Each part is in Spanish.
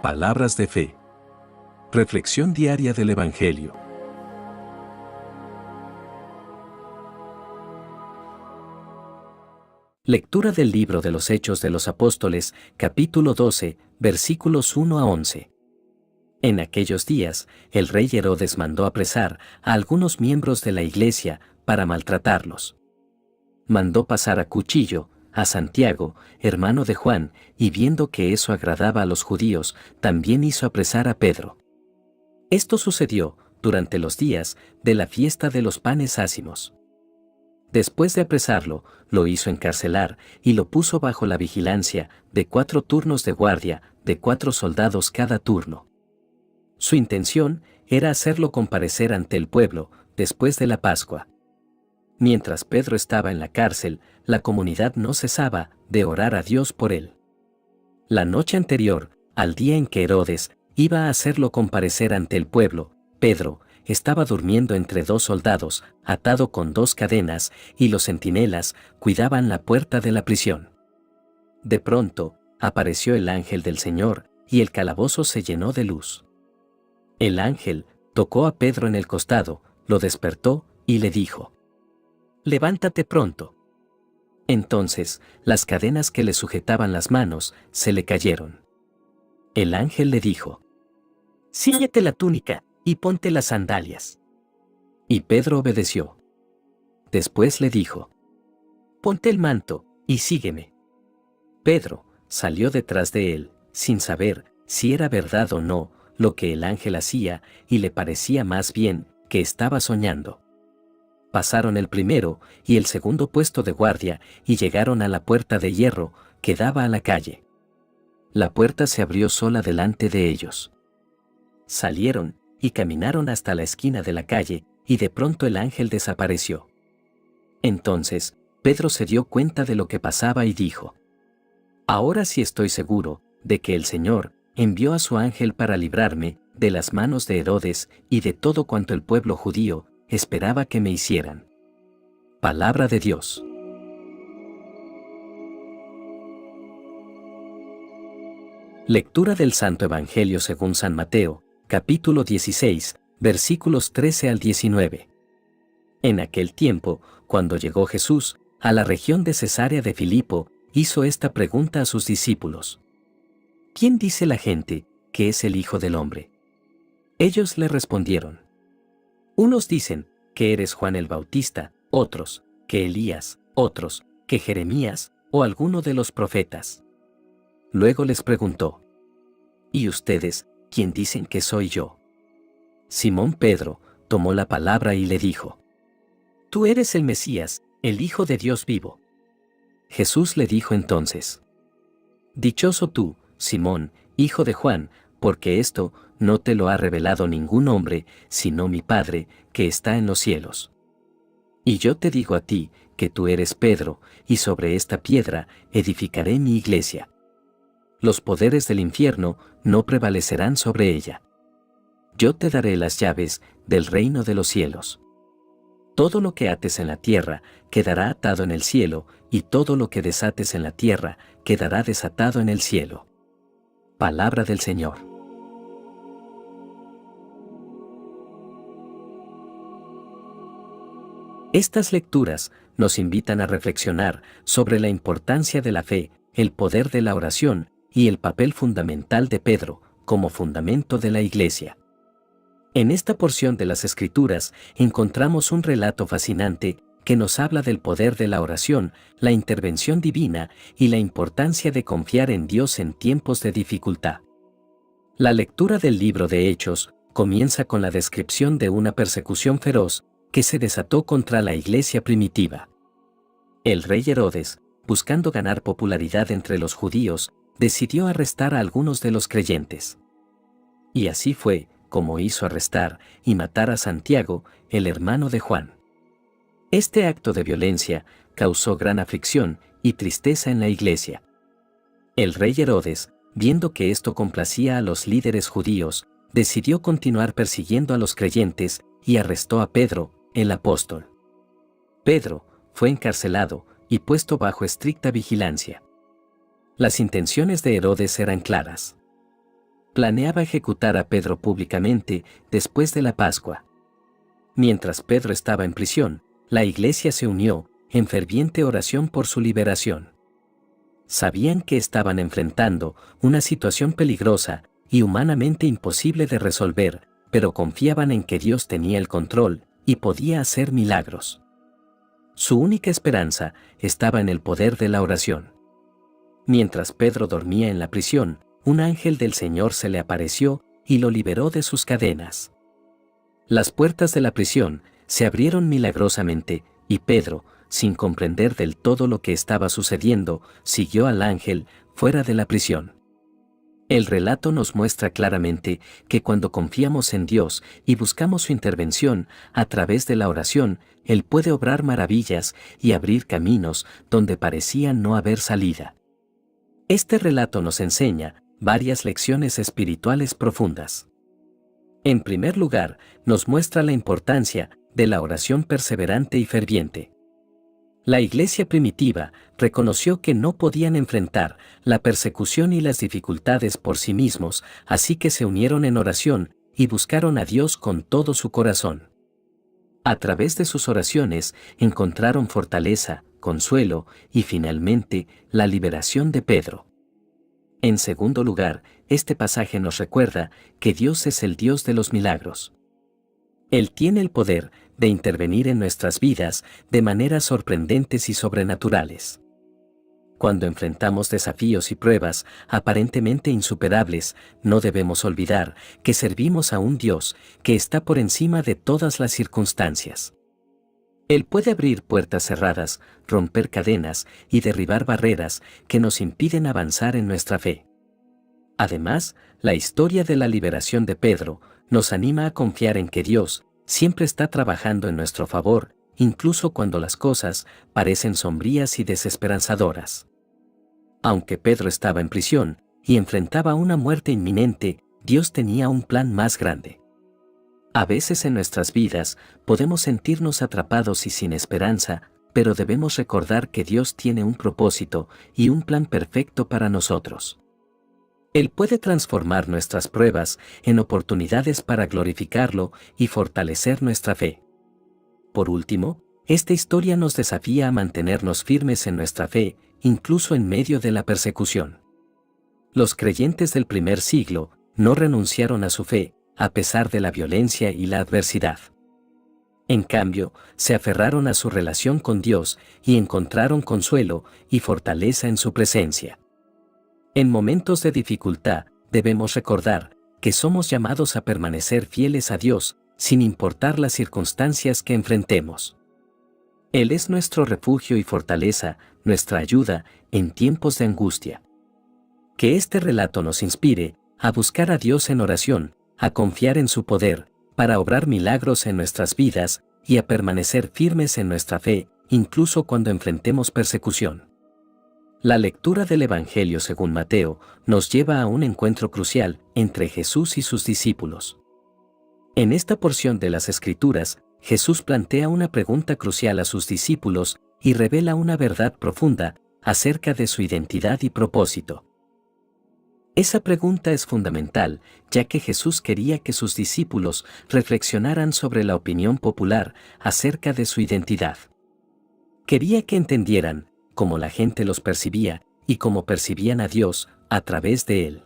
Palabras de fe. Reflexión diaria del Evangelio. Lectura del libro de los Hechos de los Apóstoles, capítulo 12, versículos 1 a 11. En aquellos días, el rey Herodes mandó apresar a algunos miembros de la iglesia para maltratarlos. Mandó pasar a cuchillo a Santiago, hermano de Juan, y viendo que eso agradaba a los judíos, también hizo apresar a Pedro. Esto sucedió durante los días de la fiesta de los panes ácimos. Después de apresarlo, lo hizo encarcelar y lo puso bajo la vigilancia de 4 turnos de guardia, de 4 soldados cada turno. Su intención era hacerlo comparecer ante el pueblo después de la Pascua. Mientras Pedro estaba en la cárcel, la comunidad no cesaba de orar a Dios por él. La noche anterior, al día en que Herodes iba a hacerlo comparecer ante el pueblo, Pedro estaba durmiendo entre 2 soldados, atado con 2 cadenas, y los centinelas cuidaban la puerta de la prisión. De pronto, apareció el ángel del Señor, y el calabozo se llenó de luz. El ángel tocó a Pedro en el costado, lo despertó y le dijo: «Levántate pronto». Entonces, las cadenas que le sujetaban las manos se le cayeron. El ángel le dijo: «Cíñete la túnica y ponte las sandalias». Y Pedro obedeció. Después le dijo: «Ponte el manto y sígueme». Pedro salió detrás de él, sin saber si era verdad o no lo que el ángel hacía, y le parecía más bien que estaba soñando. Pasaron el primero y el segundo puesto de guardia y llegaron a la puerta de hierro que daba a la calle. La puerta se abrió sola delante de ellos. Salieron y caminaron hasta la esquina de la calle, y de pronto el ángel desapareció. Entonces, Pedro se dio cuenta de lo que pasaba y dijo: «Ahora sí estoy seguro de que el Señor envió a su ángel para librarme de las manos de Herodes y de todo cuanto el pueblo judío esperaba que me hicieran». Palabra de Dios. Lectura del Santo Evangelio según San Mateo, capítulo 16, versículos 13 al 19. En aquel tiempo, cuando llegó Jesús a la región de Cesarea de Filipo, hizo esta pregunta a sus discípulos: «¿Quién dice la gente que es el Hijo del Hombre?». Ellos le respondieron: «Unos dicen que eres Juan el Bautista, otros que Elías, otros que Jeremías o alguno de los profetas». Luego les preguntó: «¿Y ustedes, quién dicen que soy yo?». Simón Pedro tomó la palabra y le dijo: «Tú eres el Mesías, el Hijo de Dios vivo». Jesús le dijo entonces: «Dichoso tú, Simón, hijo de Juan, porque esto no te lo ha revelado ningún hombre, sino mi Padre, que está en los cielos. Y yo te digo a ti, que tú eres Pedro, y sobre esta piedra edificaré mi iglesia. Los poderes del infierno no prevalecerán sobre ella. Yo te daré las llaves del reino de los cielos. Todo lo que ates en la tierra quedará atado en el cielo, y todo lo que desates en la tierra quedará desatado en el cielo». Palabra del Señor. Estas lecturas nos invitan a reflexionar sobre la importancia de la fe, el poder de la oración y el papel fundamental de Pedro como fundamento de la Iglesia. En esta porción de las Escrituras encontramos un relato fascinante que nos habla del poder de la oración, la intervención divina y la importancia de confiar en Dios en tiempos de dificultad. La lectura del libro de Hechos comienza con la descripción de una persecución feroz que se desató contra la iglesia primitiva. El rey Herodes, buscando ganar popularidad entre los judíos, decidió arrestar a algunos de los creyentes. Y así fue como hizo arrestar y matar a Santiago, el hermano de Juan. Este acto de violencia causó gran aflicción y tristeza en la iglesia. El rey Herodes, viendo que esto complacía a los líderes judíos, decidió continuar persiguiendo a los creyentes y arrestó a Pedro, el apóstol. Pedro fue encarcelado y puesto bajo estricta vigilancia. Las intenciones de Herodes eran claras. Planeaba ejecutar a Pedro públicamente después de la Pascua. Mientras Pedro estaba en prisión, la iglesia se unió en ferviente oración por su liberación. Sabían que estaban enfrentando una situación peligrosa y humanamente imposible de resolver, pero confiaban en que Dios tenía el control y podía hacer milagros. Su única esperanza estaba en el poder de la oración. Mientras Pedro dormía en la prisión, un ángel del Señor se le apareció y lo liberó de sus cadenas. Las puertas de la prisión se abrieron milagrosamente, y Pedro, sin comprender del todo lo que estaba sucediendo, siguió al ángel fuera de la prisión. El relato nos muestra claramente que cuando confiamos en Dios y buscamos su intervención a través de la oración, Él puede obrar maravillas y abrir caminos donde parecía no haber salida. Este relato nos enseña varias lecciones espirituales profundas. En primer lugar, nos muestra la importancia de la oración perseverante y ferviente. La iglesia primitiva reconoció que no podían enfrentar la persecución y las dificultades por sí mismos, así que se unieron en oración y buscaron a Dios con todo su corazón. A través de sus oraciones encontraron fortaleza, consuelo y finalmente la liberación de Pedro. En segundo lugar, este pasaje nos recuerda que Dios es el Dios de los milagros. Él tiene el poder de intervenir en nuestras vidas de maneras sorprendentes y sobrenaturales. Cuando enfrentamos desafíos y pruebas aparentemente insuperables, no debemos olvidar que servimos a un Dios que está por encima de todas las circunstancias. Él puede abrir puertas cerradas, romper cadenas y derribar barreras que nos impiden avanzar en nuestra fe. Además, la historia de la liberación de Pedro nos anima a confiar en que Dios siempre está trabajando en nuestro favor, incluso cuando las cosas parecen sombrías y desesperanzadoras. Aunque Pedro estaba en prisión y enfrentaba una muerte inminente, Dios tenía un plan más grande. A veces en nuestras vidas podemos sentirnos atrapados y sin esperanza, pero debemos recordar que Dios tiene un propósito y un plan perfecto para nosotros. Él puede transformar nuestras pruebas en oportunidades para glorificarlo y fortalecer nuestra fe. Por último, esta historia nos desafía a mantenernos firmes en nuestra fe, incluso en medio de la persecución. Los creyentes del primer siglo no renunciaron a su fe, a pesar de la violencia y la adversidad. En cambio, se aferraron a su relación con Dios y encontraron consuelo y fortaleza en su presencia. En momentos de dificultad, debemos recordar que somos llamados a permanecer fieles a Dios, sin importar las circunstancias que enfrentemos. Él es nuestro refugio y fortaleza, nuestra ayuda en tiempos de angustia. Que este relato nos inspire a buscar a Dios en oración, a confiar en su poder, para obrar milagros en nuestras vidas y a permanecer firmes en nuestra fe, incluso cuando enfrentemos persecución. La lectura del Evangelio según Mateo nos lleva a un encuentro crucial entre Jesús y sus discípulos. En esta porción de las Escrituras, Jesús plantea una pregunta crucial a sus discípulos y revela una verdad profunda acerca de su identidad y propósito. Esa pregunta es fundamental, ya que Jesús quería que sus discípulos reflexionaran sobre la opinión popular acerca de su identidad. Quería que entendieran cómo la gente los percibía y cómo percibían a Dios a través de él.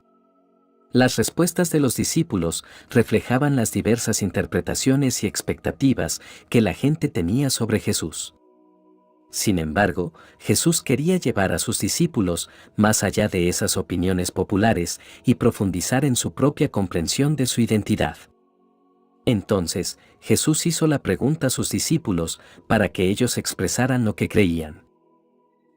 Las respuestas de los discípulos reflejaban las diversas interpretaciones y expectativas que la gente tenía sobre Jesús. Sin embargo, Jesús quería llevar a sus discípulos más allá de esas opiniones populares y profundizar en su propia comprensión de su identidad. Entonces, Jesús hizo la pregunta a sus discípulos para que ellos expresaran lo que creían.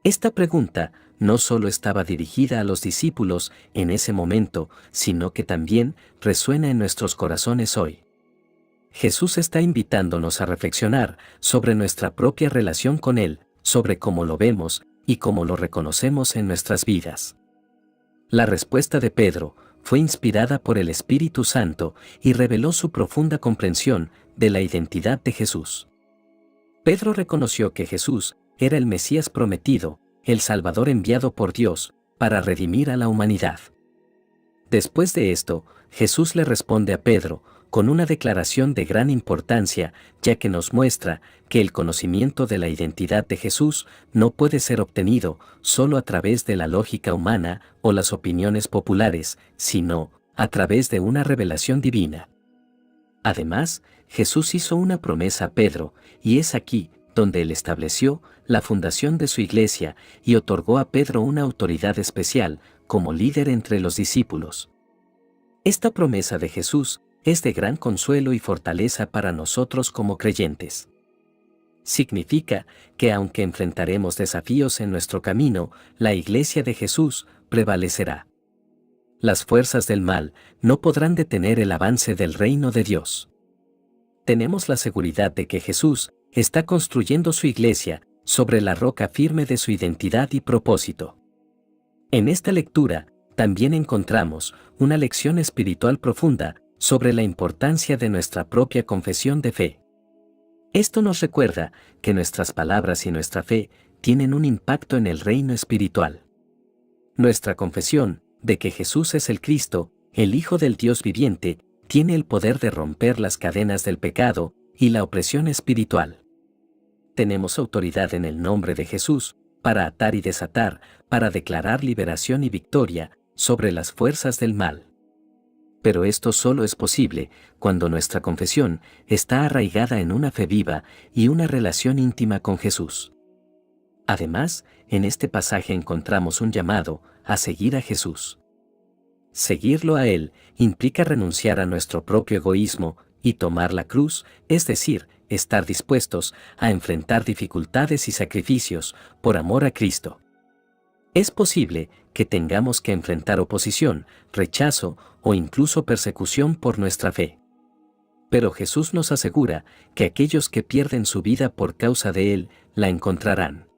Esta pregunta no solo estaba dirigida a los discípulos en ese momento, sino que también resuena en nuestros corazones hoy. Jesús está invitándonos a reflexionar sobre nuestra propia relación con Él, sobre cómo lo vemos y cómo lo reconocemos en nuestras vidas. La respuesta de Pedro fue inspirada por el Espíritu Santo y reveló su profunda comprensión de la identidad de Jesús. Pedro reconoció que Jesús era el Mesías prometido, el Salvador enviado por Dios para redimir a la humanidad. Después de esto, Jesús le responde a Pedro, con una declaración de gran importancia, ya que nos muestra que el conocimiento de la identidad de Jesús no puede ser obtenido solo a través de la lógica humana o las opiniones populares, sino a través de una revelación divina. Además, Jesús hizo una promesa a Pedro, y es aquí donde él estableció la fundación de su iglesia y otorgó a Pedro una autoridad especial como líder entre los discípulos. Esta promesa de Jesús es de gran consuelo y fortaleza para nosotros como creyentes. Significa que aunque enfrentaremos desafíos en nuestro camino, la iglesia de Jesús prevalecerá. Las fuerzas del mal no podrán detener el avance del reino de Dios. Tenemos la seguridad de que Jesús está construyendo su iglesia sobre la roca firme de su identidad y propósito. En esta lectura, también encontramos una lección espiritual profunda sobre la importancia de nuestra propia confesión de fe. Esto nos recuerda que nuestras palabras y nuestra fe tienen un impacto en el reino espiritual. Nuestra confesión de que Jesús es el Cristo, el Hijo del Dios viviente, tiene el poder de romper las cadenas del pecado y la opresión espiritual. Tenemos autoridad en el nombre de Jesús para atar y desatar, para declarar liberación y victoria sobre las fuerzas del mal. Pero esto solo es posible cuando nuestra confesión está arraigada en una fe viva y una relación íntima con Jesús. Además, en este pasaje encontramos un llamado a seguir a Jesús. Seguirlo a Él implica renunciar a nuestro propio egoísmo y tomar la cruz, es decir, estar dispuestos a enfrentar dificultades y sacrificios por amor a Cristo. Es posible que tengamos que enfrentar oposición, rechazo o incluso persecución por nuestra fe. Pero Jesús nos asegura que aquellos que pierden su vida por causa de Él, la encontrarán.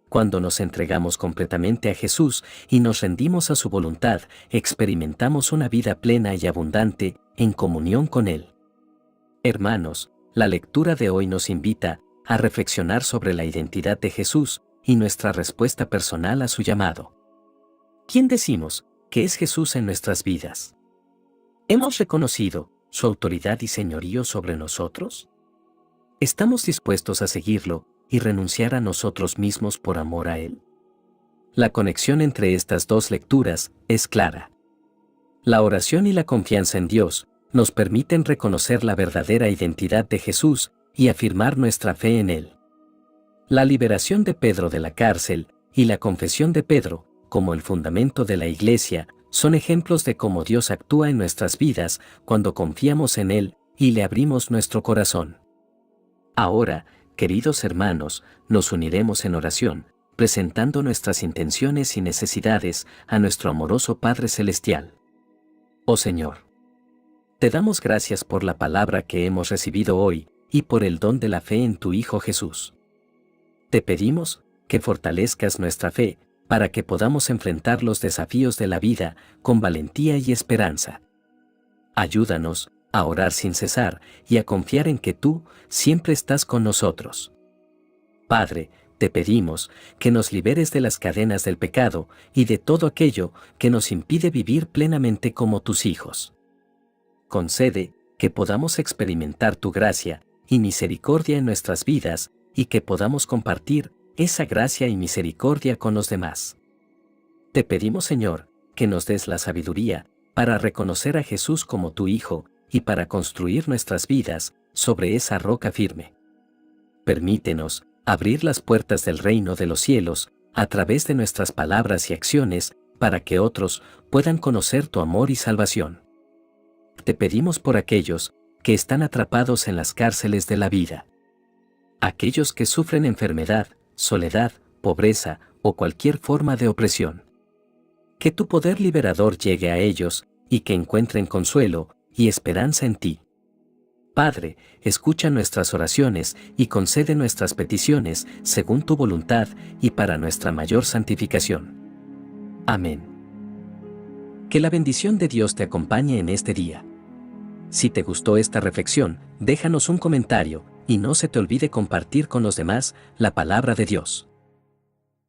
Cuando nos entregamos completamente a Jesús y nos rendimos a su voluntad, experimentamos una vida plena y abundante en comunión con Él. Hermanos, la lectura de hoy nos invita a reflexionar sobre la identidad de Jesús y nuestra respuesta personal a su llamado. ¿Quién decimos que es Jesús en nuestras vidas? ¿Hemos reconocido su autoridad y señorío sobre nosotros? ¿Estamos dispuestos a seguirlo y renunciar a nosotros mismos por amor a Él? La conexión entre estas dos lecturas es clara. La oración y la confianza en Dios nos permiten reconocer la verdadera identidad de Jesús y afirmar nuestra fe en Él. La liberación de Pedro de la cárcel y la confesión de Pedro, como el fundamento de la Iglesia, son ejemplos de cómo Dios actúa en nuestras vidas cuando confiamos en Él y le abrimos nuestro corazón. Ahora, queridos hermanos, nos uniremos en oración, presentando nuestras intenciones y necesidades a nuestro amoroso Padre Celestial. Oh Señor, te damos gracias por la palabra que hemos recibido hoy y por el don de la fe en tu Hijo Jesús. Te pedimos que fortalezcas nuestra fe para que podamos enfrentar los desafíos de la vida con valentía y esperanza. Ayúdanos a orar sin cesar y a confiar en que tú siempre estás con nosotros. Padre, te pedimos que nos liberes de las cadenas del pecado y de todo aquello que nos impide vivir plenamente como tus hijos. Concede que podamos experimentar tu gracia y misericordia en nuestras vidas y que podamos compartir esa gracia y misericordia con los demás. Te pedimos, Señor, que nos des la sabiduría para reconocer a Jesús como tu Hijo y para construir nuestras vidas sobre esa roca firme. Permítenos abrir las puertas del reino de los cielos a través de nuestras palabras y acciones para que otros puedan conocer tu amor y salvación. Te pedimos por aquellos que están atrapados en las cárceles de la vida. Aquellos que sufren enfermedad, soledad, pobreza o cualquier forma de opresión. Que tu poder liberador llegue a ellos y que encuentren consuelo y esperanza en ti. Padre, escucha nuestras oraciones y concede nuestras peticiones según tu voluntad y para nuestra mayor santificación. Amén. Que la bendición de Dios te acompañe en este día. Si te gustó esta reflexión, déjanos un comentario y no se te olvide compartir con los demás la palabra de Dios.